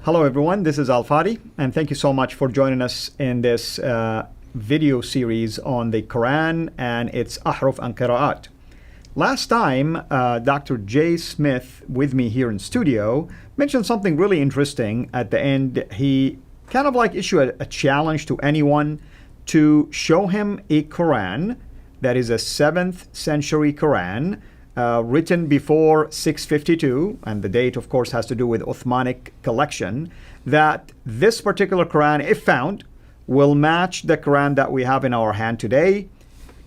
Hello everyone, this is Al-Fadi, and thank you so much for joining us in this video series on the Quran and its ahruf and qira'at. Last time, Dr. Jay Smith, with me here in studio, mentioned something really interesting at the end. He kind of like issued a challenge to anyone to show him a Quran that is a 7th century Quran, written before 652, and the date, of course, has to do with Uthmanic collection, that this particular Quran, if found, will match the Quran that we have in our hand today,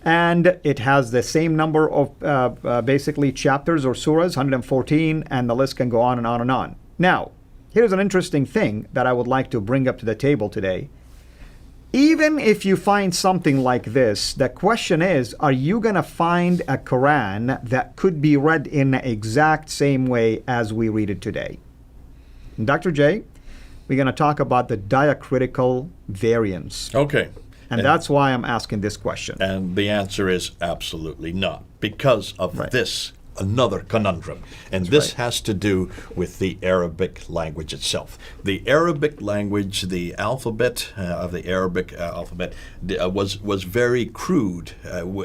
and it has the same number of basically chapters or surahs, 114, and the list can go on and on and on. Now, here's an interesting thing that I would like to bring up to the table today. Even if you find something like this, the question is, are you going to find a Quran that could be read in the exact same way as we read it today? And Dr. J, we're going to talk about the diacritical variance. Okay. And that's why I'm asking this question. And the answer is absolutely not, because of this another conundrum. And this has to do with the Arabic language itself. The Arabic language, the alphabet of the Arabic alphabet was very crude,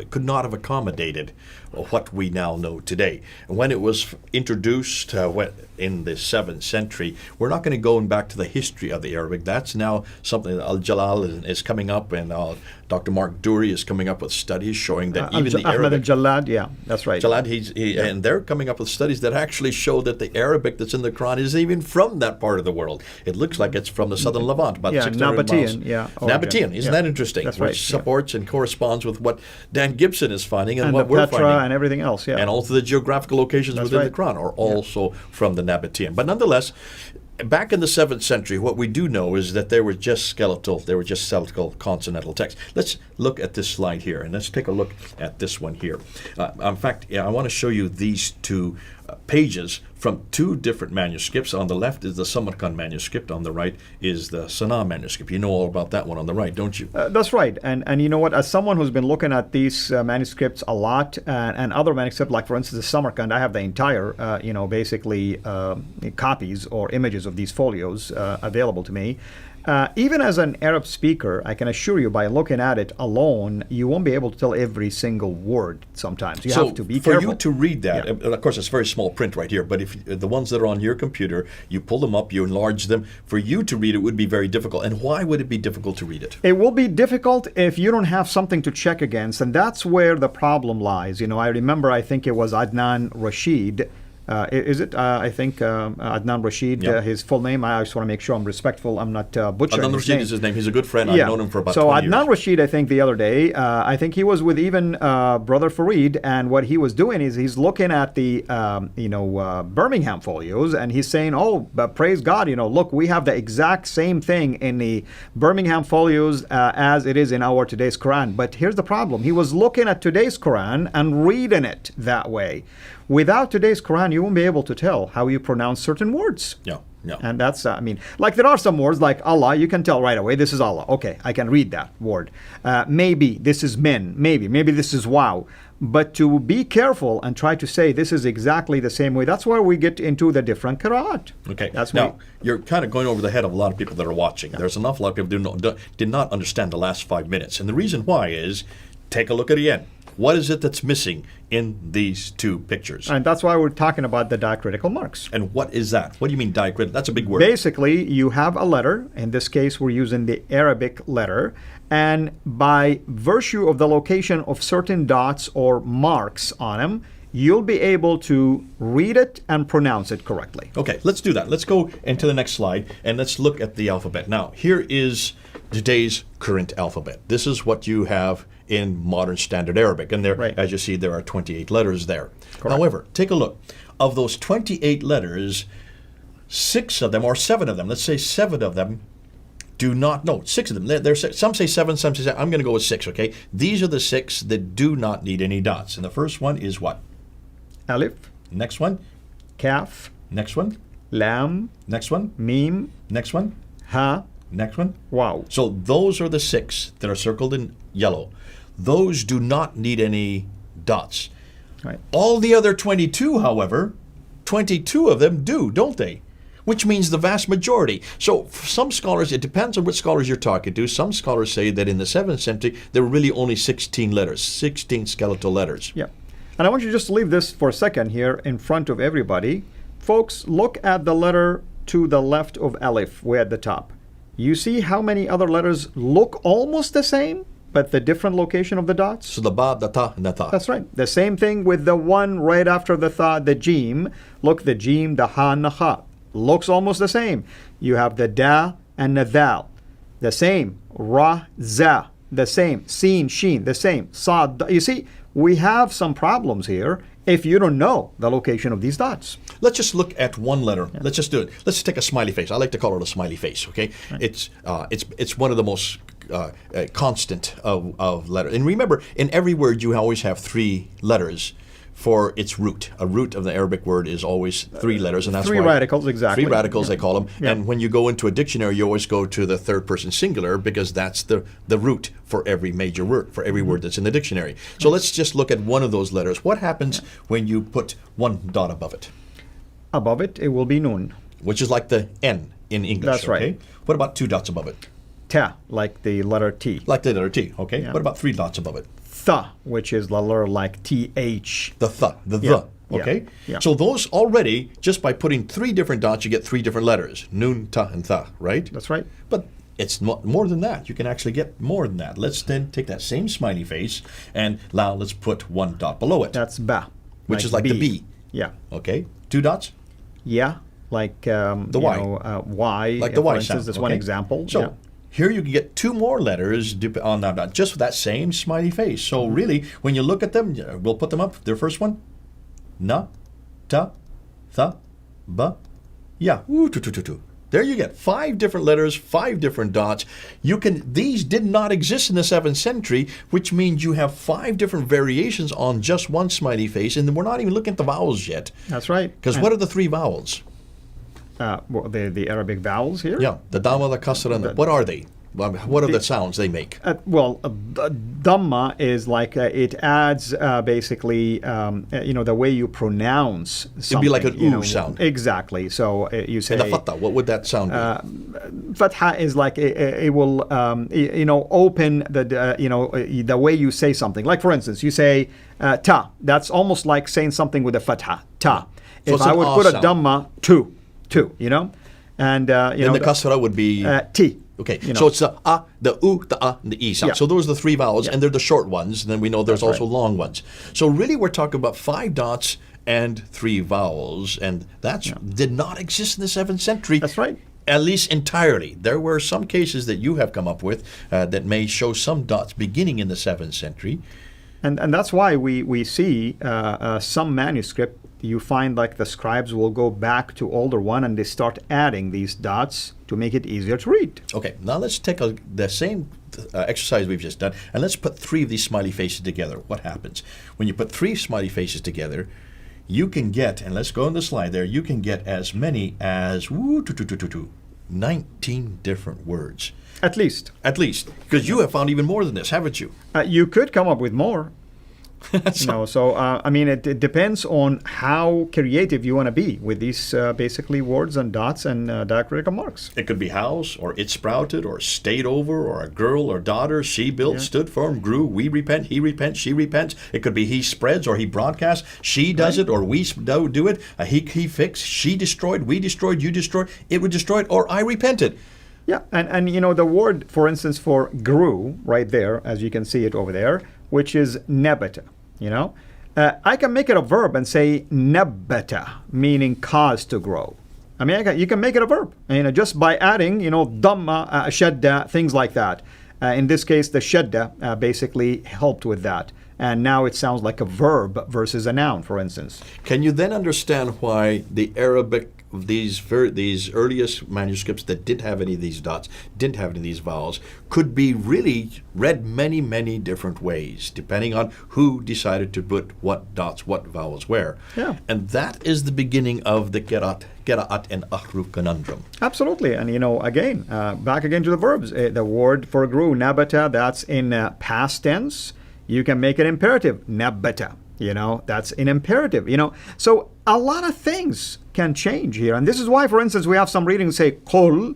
could not have accommodated what we now know today. When it was introduced in the 7th century, we're not going to go back to the history of the Arabic. That's now something that Al-Jalal is coming up, and Dr. Mark Dury is coming up with studies showing that even the Arabic... Jalad, yeah, that's right. Jalad, and they're coming up with studies that actually show that the Arabic that's in the Quran is even from that part of the world. It looks like it's from the southern Levant, about 600 miles. Nabatean, isn't that interesting? That's which supports and corresponds with what Dan Gibson is finding and what we're finding. And everything else, And also the geographical locations within the Quran are also from the Nabatean. But nonetheless, back in the 7th century, what we do know is that they were just skeletal consonantal texts. Let's look at this slide here, and let's take a look at this one here. In fact, I want to show you these two pages from two different manuscripts. On the left is the Samarkand manuscript. On the right is the Sanaa manuscript. You know all about that one on the right, don't you? That's right. And you know what? As someone who's been looking at these manuscripts a lot, and other manuscripts, like for instance the Samarkand, I have the entire, basically copies or images of these folios available to me. Even as an Arab speaker, I can assure you, by looking at it alone, you won't be able to tell every single word sometimes. You have to be careful. For you to read that, of course, it's very small print right here, but if the ones that are on your computer, you pull them up, you enlarge them. For you to read it would be very difficult. And why would it be difficult to read it? It will be difficult if you don't have something to check against, and that's where the problem lies. I remember, I think it was Adnan Rashid. Is it? I think Adnan Rashid, his full name. I just want to make sure I'm respectful. I'm not butchering Adnan his Rashid name. is his name. He's a good friend. I've known him for about 20 years. So Adnan Rashid, I think the other day, I think he was with even Brother Farid, and what he was doing is he's looking at the Birmingham folios, and he's saying, "Oh, praise God! Look, we have the exact same thing in the Birmingham folios as it is in our today's Quran." But here's the problem: he was looking at today's Quran and reading it that way. Without today's Quran, you won't be able to tell how you pronounce certain words. Yeah. And that's, like there are some words like Allah, you can tell right away, this is Allah. Okay, I can read that word. Maybe this is min, maybe this is wow. But to be careful and try to say this is exactly the same way, that's where we get into the different qira'at. Okay, now you're kind of going over the head of a lot of people that are watching. There's an awful lot of people who did not understand the last 5 minutes. And the reason why is, take a look at it again. What is it that's missing in these two pictures? And that's why we're talking about the diacritical marks. And what is that? What do you mean diacritical? That's a big word. Basically, you have a letter. In this case, we're using the Arabic letter. And by virtue of the location of certain dots or marks on them, you'll be able to read it and pronounce it correctly. Okay, let's do that. Let's go into the next slide and let's look at the alphabet. Now, here is today's current alphabet. This is what you have in modern standard Arabic. And there, as you see, there are 28 letters there. Correct. However, take a look. Of those 28 letters, 6 of them, or 7 of them, let's say 7 of them, do not, no, 6 of them. Some say 7, some say 7. I'm going to go with 6, okay? These are the 6 that do not need any dots. And the first one is what? Alif. Next one? Kaf. Next one? Lam. Next one? Mim. Next one? Ha. Next one? Wow. So those are the 6 that are circled in yellow. Those do not need any dots. Right. All the other 22, however, 22 of them do, don't they? which means the vast majority. So for some scholars, it depends on which scholars you're talking to. Some scholars say that in the 7th century, there were really only 16 letters, 16 skeletal letters. Yeah. And I want you just to leave this for a second here in front of everybody. Folks, look at the letter to the left of Alif, way at the top. You see how many other letters look almost the same, but the different location of the dots? So the ba, the ta, and the tha. That's right. The same thing with the one right after the tha, the jim. Look, the jim, the ha, and the kha. Looks almost the same. You have the da and the thal. The same. Ra, za. The same. Sin, shin. The same. Sad. You see, we have some problems here if you don't know the location of these dots. Let's just look at one letter. Yeah. Let's just do it. Let's take a smiley face. I like to call it a smiley face, okay? Right. It's one of the most constant of letters. And remember, in every word you always have 3 letters for its root. A root of the Arabic word is always 3 letters, and that's 3 radicals, exactly. 3 radicals, they call them. Yeah. And when you go into a dictionary, you always go to the 3rd person singular because that's the root for every major word, for every word that's in the dictionary. So let's just look at one of those letters. What happens when you put one dot above it? Above it, it will be nun. Which is like the N in English. That's right. Okay? What about 2 dots above it? Ta, like the letter T. Like the letter T, okay. Yeah. What about 3 dots above it? Tha, which is the letter like TH. The tha, the, okay? Yeah. So those already, just by putting 3 different dots, you get 3 different letters. Nun, ta, and tha, right? That's right. But it's more than that. You can actually get more than that. Let's then take that same smiley face, and now let's put 1 dot below it. That's ba. Which is like the B. Yeah. Okay. 2 dots? Yeah, like the Y. Y. Like the Y instance, sound. that's one example. So here you can get 2 more letters on that dot, just with that same smiley face. So really, when you look at them, we'll put them up. Their first one, na, ta, tha, ba, ya. Ooh, tu, tu, tu, tu. There you get 5 different letters, 5 different dots. These did not exist in the 7th century, which means you have 5 different variations on just one smiley face, and we're not even looking at the vowels yet. That's right. Because what are the 3 vowels? The Arabic vowels here? Yeah, the Dhamma, the Kasra, and what are they? What are the sounds they make? Dhamma is like it adds basically, the way you pronounce something. It'd be like an oo sound. Exactly. So you say. And the fatha, what would that sound be? Fatha is like it will, open the way you say something. Like for instance, you say ta. That's almost like saying something with a fatha. Ta. So if I would put a Dhamma, two, and then the Kasra would be T. Okay, so it's the a, the u, the a, and the e sound. Yeah. So those are the 3 vowels, and they're the short ones. And then we know there's also long ones. So really, we're talking about 5 dots and 3 vowels, and that did not exist in the 7th century. That's right. At least entirely. There were some cases that you have come up with that may show some dots beginning in the 7th century. And that's why we see some manuscript. You find like the scribes will go back to older one and they start adding these dots to make it easier to read. Okay, now let's take the same exercise we've just done and let's put 3 of these smiley faces together. What happens? When you put 3 smiley faces together, you can get, and let's go on the slide there, you can get as many as 19 different words. At least. At least. Because you have found even more than this, haven't you? You could come up with more. It depends on how creative you want to be with these basically words and dots and diacritical marks. It could be house, or it sprouted, or stayed over, or a girl or daughter, she built, stood firm, grew, we repent, he repents, she repents. It could be he spreads, or he broadcasts, she does it, or we do it. He fixed, she destroyed, we destroyed, you destroyed, it was destroyed, or I repented. Yeah, and the word, for instance, for grew, right there, as you can see it over there, which is nebata, I can make it a verb and say nebata, meaning cause to grow. I mean, you can make it a verb, just by adding, dhamma, shadda, things like that. In this case, the shadda basically helped with that. And now it sounds like a verb versus a noun, for instance. Can you then understand why the Arabic, these earliest manuscripts that didn't have any of these dots, didn't have any of these vowels, could be really read many, many different ways, depending on who decided to put what dots, what vowels where. Yeah. And that is the beginning of the Qira'at and Ahruf conundrum. Absolutely. And, again, back again to the verbs. The word for grew, nabata, that's in past tense. You can make it imperative, nabata. That's an imperative, So a lot of things can change here. And this is why, for instance, we have some readings say qul,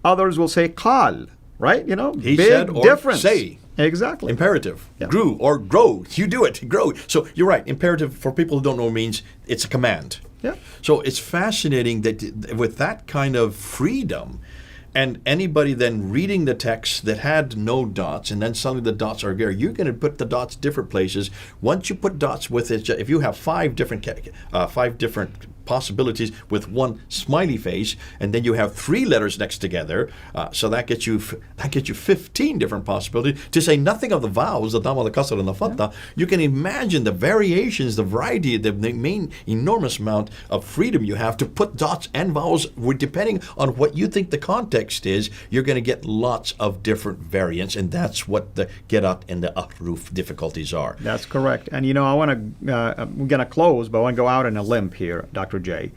others will say qal, right? He big said or difference. say. Exactly. Imperative. Yeah. Grew or grow. You do it. Grow. So you're right. Imperative, for people who don't know, means it's a command. Yeah. So it's fascinating that with that kind of freedom, and anybody then reading the text that had no dots, and then suddenly the dots are there, you're going to put the dots different places. Once you put dots with it, if you have five different possibilities with one smiley face, and then you have three letters next together, so that gets you 15 different possibilities. To say nothing of the vowels, the dhamma, the kasra, and the fatha, you can imagine the variations, the variety, the main enormous amount of freedom you have to put dots and vowels. Depending on what you think the context is, you're going to get lots of different variants, and that's what the qiraat and the ahruf difficulties are. That's correct. And we're going to close, but I want to go out on a limb here, Dr. J.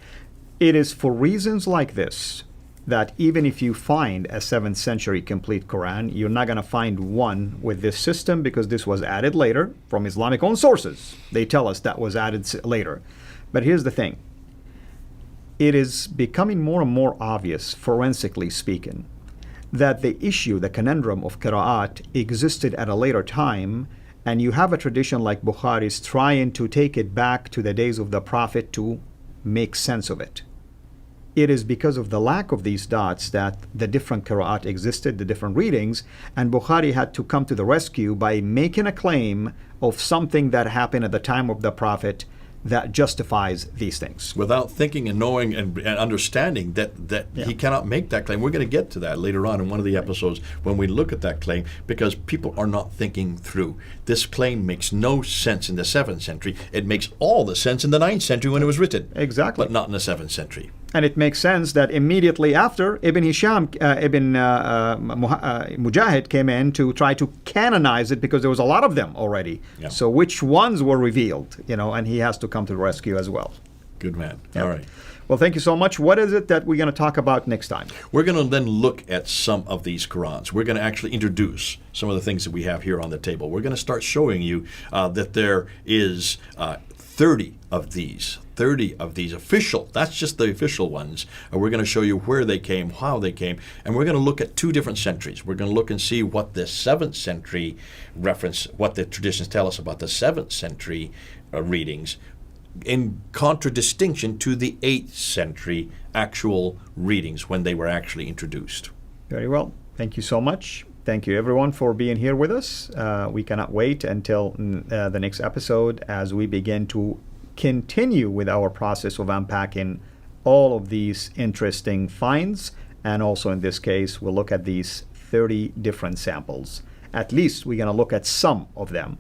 It is for reasons like this that even if you find a 7th century complete Quran, you're not going to find one with this system, because this was added later from Islamic owned sources. They tell us that was added later. But here's the thing. It is becoming more and more obvious, forensically speaking, that the issue, the conundrum of qira'at existed at a later time, and you have a tradition like Bukhari's trying to take it back to the days of the Prophet to make sense of it. It is because of the lack of these dots that the different qira'at existed, the different readings, and Bukhari had to come to the rescue by making a claim of something that happened at the time of the Prophet that justifies these things. Without thinking and knowing and understanding that he cannot make that claim. We're going to get to that later on in one of the episodes when we look at that claim, because people are not thinking through. This claim makes no sense in the 7th century. It makes all the sense in the 9th century when it was written. Exactly. But not in the 7th century. And it makes sense that immediately after, Ibn Mujahid came in to try to canonize it, because there was a lot of them already. Yeah. So which ones were revealed, and he has to come to the rescue as well. Good man. Yep. All right. Well, thank you so much. What is it that we're going to talk about next time? We're going to then look at some of these Qurans. We're going to actually introduce some of the things that we have here on the table. We're going to start showing you that there is 30 of these official, that's just the official ones. We're going to show you where they came, how they came, and we're going to look at 2 different centuries. We're going to look and see what the 7th century reference, what the traditions tell us about the 7th century readings, in contradistinction to the 8th century actual readings when they were actually introduced. Very well. Thank you so much. Thank you, everyone, for being here with us. We cannot wait until the next episode as we begin to continue with our process of unpacking all of these interesting finds. And also in this case, we'll look at these 30 different samples. At least we're going to look at some of them.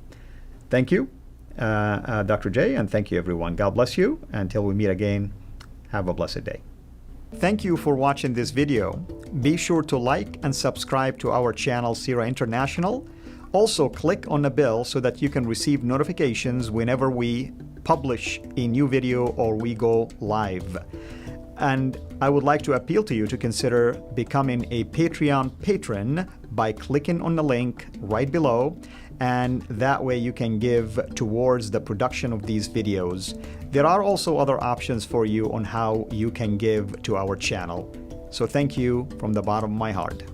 Thank you, Dr. J, and thank you, everyone. God bless you. Until we meet again, have a blessed day. Thank you for watching this video. Be sure to like and subscribe to our channel, CIRA International. Also, click on the bell so that you can receive notifications whenever we publish a new video or we go live. And I would like to appeal to you to consider becoming a Patreon patron by clicking on the link right below, and that way you can give towards the production of these videos. There are also other options for you on how you can give to our channel. So thank you from the bottom of my heart.